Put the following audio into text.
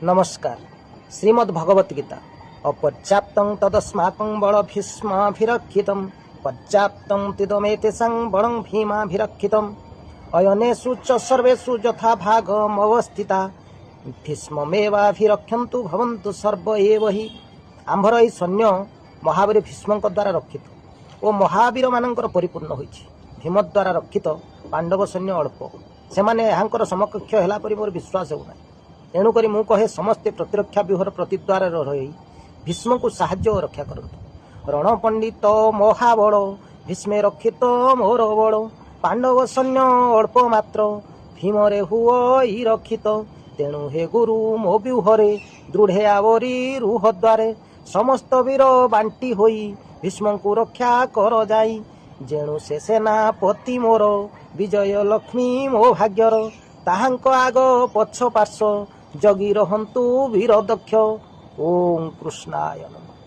नमस्कार। श्रीमद् भगवत गीता अपर्याप्तं तदस्माकं बल भीष्माभिरक्षितं पर्याप्तं तिदमेतेषां बलं भीमाभिरक्षितम् अयनेषु च सर्वेषु यथा भागमवस्थिता भीष्ममेवाभिरक्षन्तु भवन्तु सर्व एव हि। आम्भर एही सैन्य महावीर भीष्मଙ୍କ द्वारा रक्षित ओ महावीर मानकर परिपूर्ण होइछि। भीम द्वारा रक्षित पांडव सैन्य अल्प, सेमाने एहांकर समकक्ष हेला परि मोर विश्वास हेउना। तेणुकरी मु कहे समस्ते प्रतिरक्षा व्यूहर प्रतिद्वार रही भीष्म को साहाय्य और रक्षा करंतु। रण पंडित महाबल भीष्मे रक्षित मोर बल पांडव सैन्य अल्प मात्र भीमरे हुई रक्षित। तेणु हे गुरु मो व्यूहरे दृढ़े आवरी रुह द्वारे समस्त वीर बांटी होई भीष्म को रक्षा कर जाई। जेणु से सेनापति मोर विजय लक्ष्मी मो भाग्यर ताहांक आग पछ पार्श्व जगी रहंतु वीर दक्ष। ओम कृष्णाय नमः।